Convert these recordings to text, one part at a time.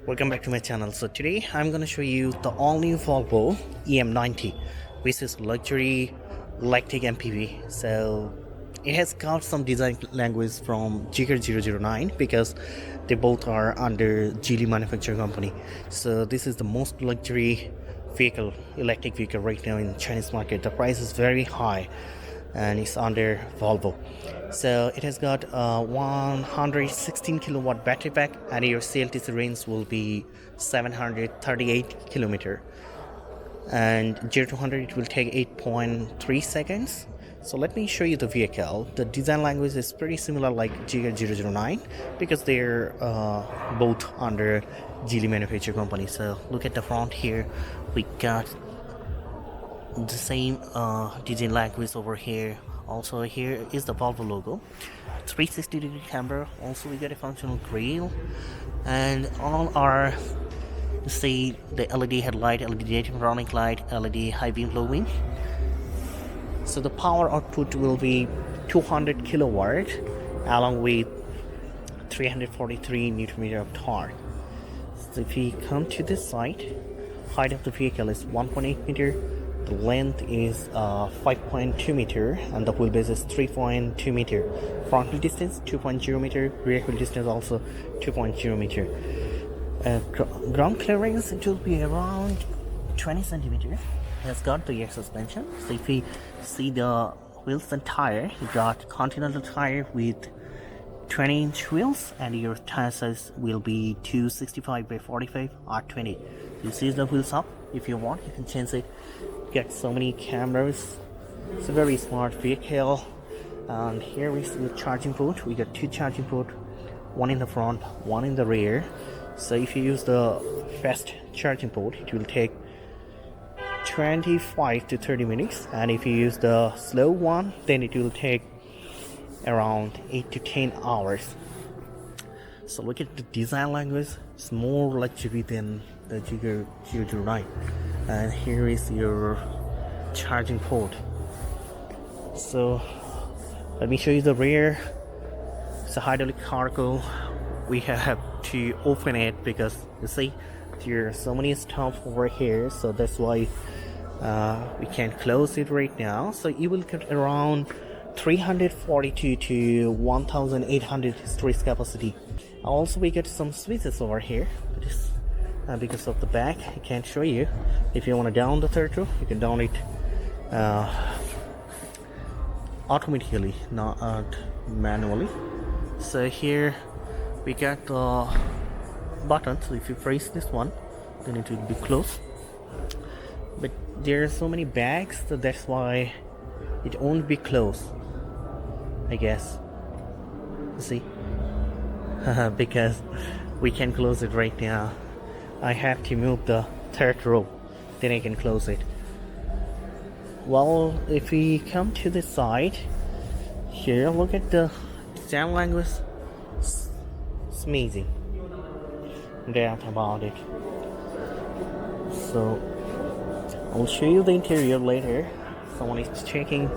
Welcome back to my channel. So today I'm going to show you the all-new Volvo EM90, which is luxury electric MPV. So it has got some design language from Zeekr009 because they both are under Geely manufacturing company. So this is the most luxury vehicle, electric vehicle right now in Chinese market. The price is very high and it's under Volvo. So it has got a 116 kilowatt battery pack and your CLTC range will be 738 kilometer, and 0 to 100 it will take 8.3 seconds. So let me show you the vehicle. The design language is pretty similar like Zeekr009 because they're both under Geely manufacturing company. So look at the front here, we got the same design language over here. Also here is the Volvo logo, 360-degree camera. Also we got a functional grille, and all are see the LED headlight, LED daytime running light, LED high beam low beam. So the power output will be 200 kilowatt along with 343 newton meter of torque. So if we come to this side, height of the vehicle is 1.8 meter. The length is 5.2 meter and the wheelbase is 3.2 meter. Front wheel distance 2.0 meter, rear wheel distance also 2.0 meter. Ground clearance it will be around 20 centimeter. It has got the air suspension. So if we see the wheels and tire, you got Continental tire with 20-inch wheels, and your tire size will be 265 by 45 R20. You see the wheels up. If you want, you can change it. Get so many cameras. It's a very smart vehicle. And here we see the charging port. We got two charging ports, one in the front, one in the rear. So if you use the fast charging port, it will take 25 to 30 minutes, and if you use the slow one, then it will take around 8 to 10 hours. So look at the design language. It's more luxury than the Zeekr009. And here is your charging port. So let me show you the rear. It's a hydraulic cargo. We have to open it because you see there are so many stuff over here, so that's why we can't close it right now. So you will get around 342 to 1800 storage capacity. Also we get some switches over here, but it's, because of the back I can't show you. If you want to down the third row, you can down it automatically, not manually. So here we got the button, so if you press this one then it will be closed, but there are so many bags, so that's why it won't be closed, I guess. See because we can close it right now. I have to move the third row, then I can close it. Well, if we come to the side here, look at the design language. It's amazing. Doubt about it. So I'll show you the interior later. Someone is checking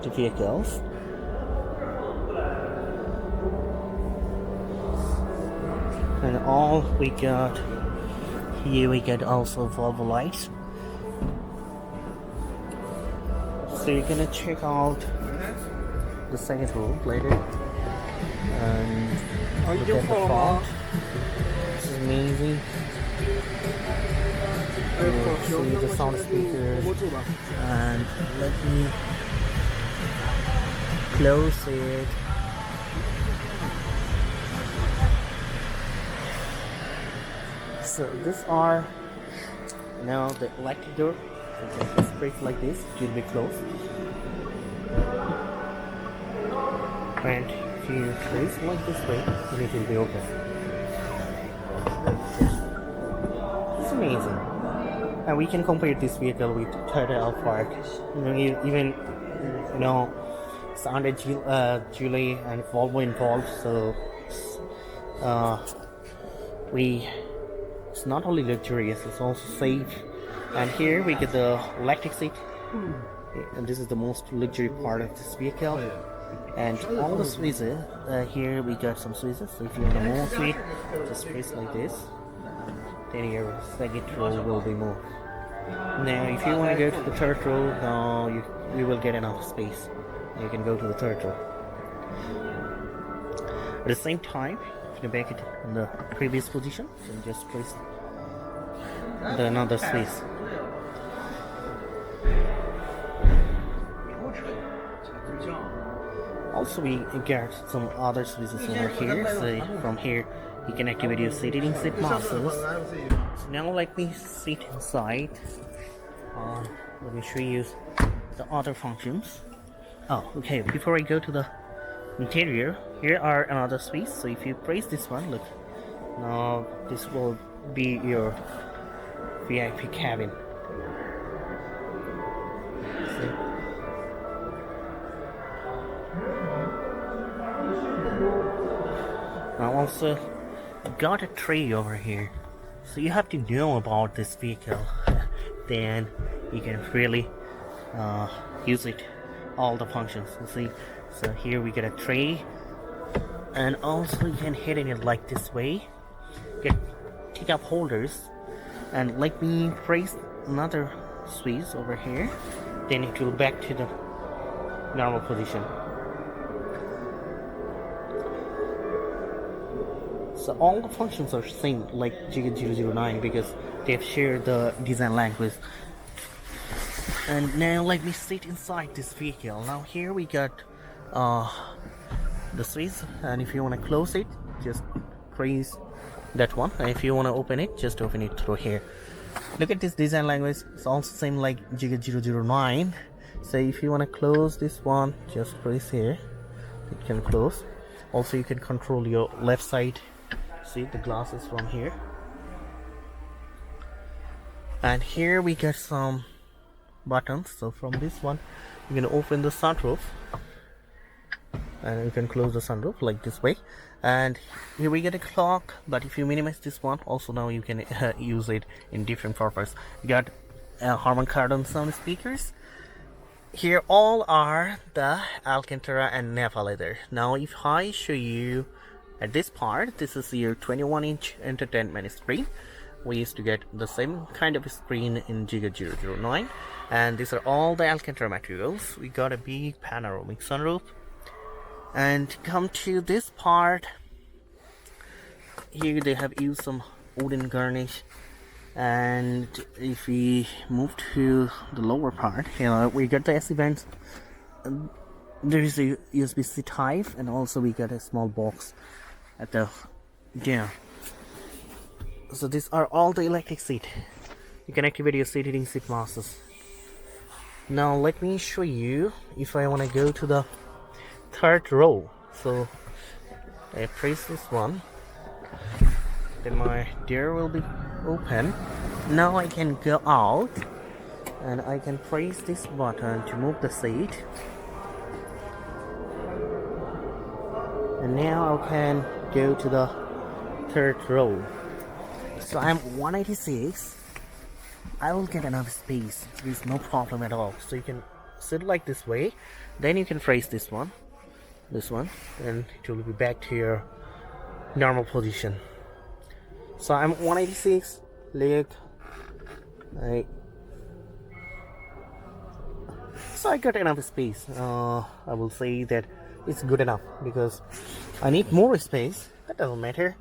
the vehicles. And all we got here, we got also Volvo lights. So you're gonna check out the second row later. And look at the front. This is amazing. See the sound speakers, and let me close it. So these are now the electric door. So just press like this, it will be closed. And if you press like this way, then it will be open. It's amazing. And we can compare this vehicle with Toyota Alphard. Even it's under Geely and Volvo involved, so it's not only luxurious, it's also safe. And here we get the electric seat, and this is the most luxury part of this vehicle. And all the switches, here we got some switches. So if you want to move it, just press like this, then your second row will be more. Now if you want to go to the third row, now you will get enough space. You can go to the third row. At the same time, if you back it in the previous position, then just press the another space. Also we get some other switches over here. So from here you can activate your seating seat masters. So now let me sit inside. Let me show you the other functions. Oh, okay, before I go to the interior, here are another suites. So if you press this one, look, now this will be your VIP cabin. See? Now also got a tray over here, so you have to know about this vehicle then you can really use it all the functions. You see, so here we get a tray, and also you can hit it like this way, get take up holders, and let me press another switch over here, then it will back to the normal position. So all the functions are same like Zeekr009 because they've shared the design language. And now let me sit inside this vehicle. Now here we got the switch, and if you want to close it, just press that one, and if you want to open it, just open it through here. Look at this design language, it's also same like Zeekr009. So if you want to close this one, just press here, it can close. Also you can control your left side. See the glasses from here, and here we get some buttons. So from this one you can open the sunroof, and you can close the sunroof like this way. And here we get a clock, but if you minimize this one, also now you can use it in different purpose. You got Harman Kardon sound speakers. Here all are the Alcantara and Nappa leather. Now if I show you at this part, this is your 21-inch entertainment screen. We used to get the same kind of screen in Zeekr009, and these are all the Alcantara materials. We got a big panoramic sunroof, and come to this part, here they have used some wooden garnish. And if we move to the lower part, we got the AC vents. There is a USB-C type, and also we got a small box at the down. So these are all the electric seat. You can activate your seating seat masters. Now let me show you if I want to go to the third row. So I press this one, then my door will be open. Now I can go out, and I can press this button to move the seat, and now I can go to the third row. So I'm 186. I will get enough space. There's no problem at all. So you can sit like this way, then you can press this one, and it will be back to your normal position. So I'm 186. Look, so I got enough space. I will say that it's good enough because I need more space. That doesn't matter.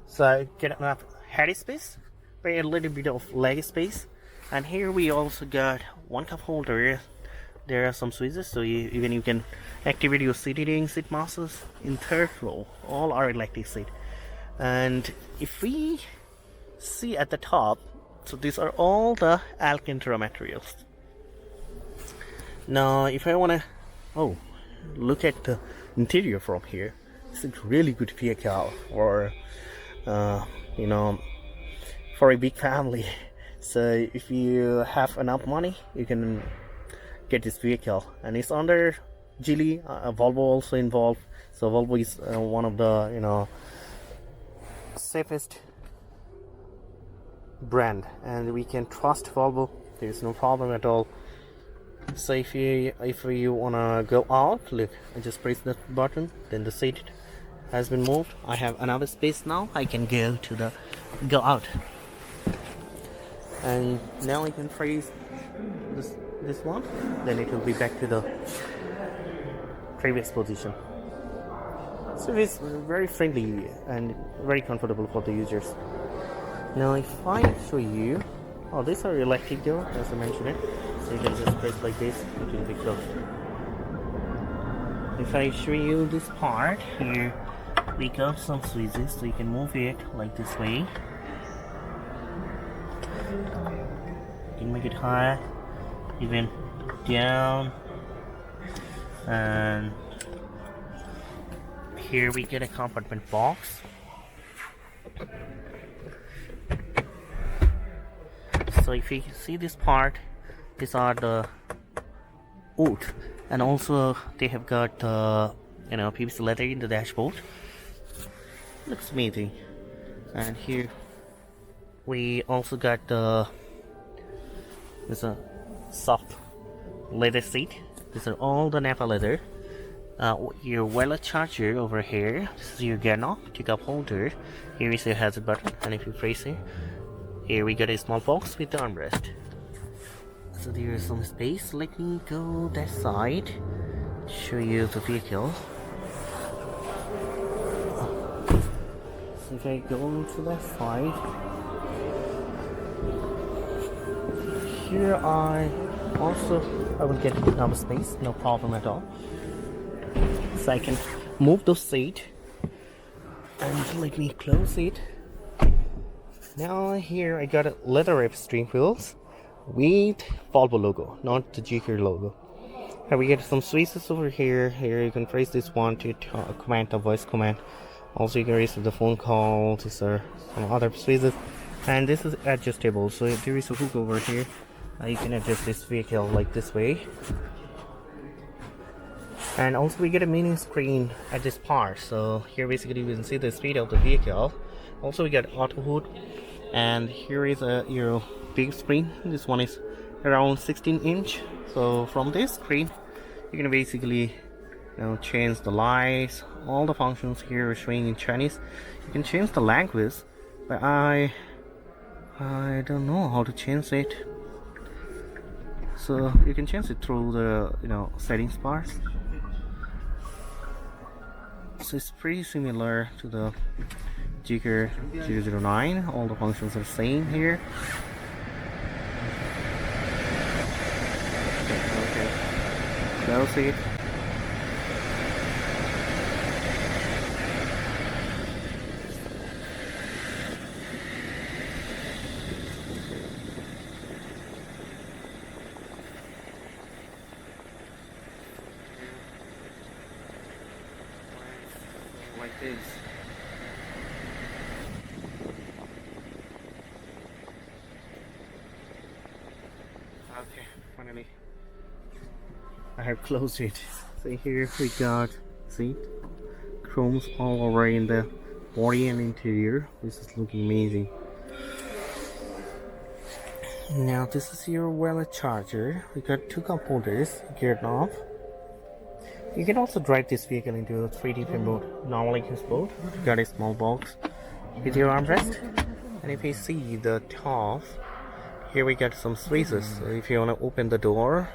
So I get enough head space, but a little bit of leg space. And here we also got one cup holder. There are some switches, so you can activate your seating seat masters in third row. All are electric seat. And if we see at the top, so these are all the Alcantara materials. Now if I want to look at the interior from here, it's a really good vehicle, or for a big family. So if you have enough money, you can get this vehicle, and it's under Geely. Volvo also involved. So Volvo is one of the safest brand, and we can trust Volvo. There's no problem at all. So if you wanna go out, look, I just press that button, then the seat has been moved. I have another space now. I can go out, and now I can trace this one. Then it will be back to the previous position. So it's very friendly and very comfortable for the users. Now if I show you, oh, these are electric door as I mentioned it, so you can just press like this, it will be closed. If I show you this part here, we got some switches, so you can move it like this way. You can make it high, even down, and here we get a compartment box. So if you see this part, these are the wood, and also they have got PVC leather in the dashboard. Looks amazing. And here we also got there's a soft leather seat. These are all the Napa leather. Your wireless charger over here. This is your gear knob, cup holder. Here is your hazard button, and if you press it, here we got a small box with the armrest. So there is some space. Let me go that side, show you the vehicle. So if I go to that side, here I will get another space, no problem at all. So I can move the seat, and let me close it. Now here I got a leather wrap steering wheels with Volvo logo, not the Zeekr logo. And we get some switches over here. Here you can press this one to command the voice command. Also you can receive the phone call. These are some other switches, and this is adjustable. So there is a hook over here. You can adjust this vehicle like this way. And also we get a mini screen at this part. So here basically we can see the speed of the vehicle. Also we got auto hold, and here is your big screen. This one is around 16-inch. So from this screen you can basically change the lights, all the functions here are showing in Chinese. You can change the language, but I don't know how to change it. So you can change it through the settings part. So it's pretty similar to the Zeekr009. All the functions are same here. Okay, close it. Like this. Okay, finally I have closed it. So here we got chromes all over in the body and interior. This is looking amazing. Now this is your wireless charger. We got two cup holders, gear knob. You can also drive this vehicle into a 3D film mode. Normally use both. You got a small box with your armrest. And if you see the top, here we got some switches. So if you want to open the door,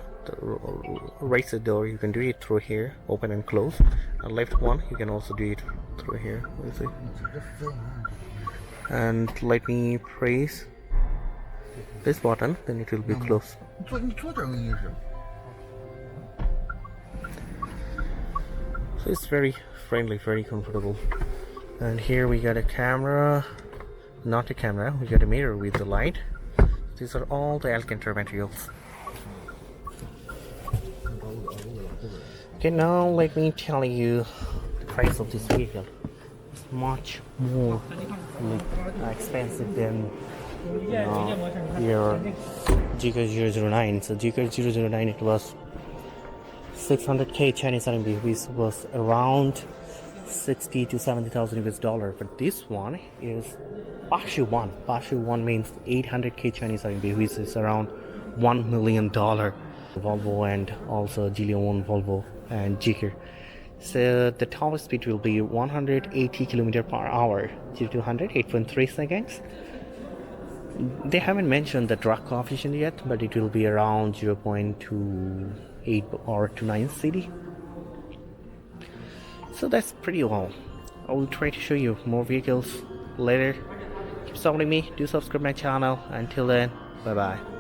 raise the door, you can do it through here, open and close. And left one, you can also do it through here. Let's see. And let me press this button, then it will be closed. So it's very friendly, very comfortable. And here we got a camera, not a camera, we got a mirror with the light. These are all the Alcantara materials. Okay, now let me tell you the price of this vehicle. It's much more expensive than your Zeekr009. So Zeekr009, it was 600k Chinese RMB, which was around 60 to 70,000 US dollar. But this one is Bashu One. Bashu One means 800k Chinese RMB, which is around $1 million. Volvo and also Geely owned Volvo and Zeekr. So the top speed will be 180 km per hour, 0 to 100, 8.3 seconds. They haven't mentioned the drag coefficient yet, but it will be around 0.28 or to 9 CD. So that's pretty well. I will try to show you more vehicles later. Keep supporting me, do subscribe my channel. Until then, bye bye.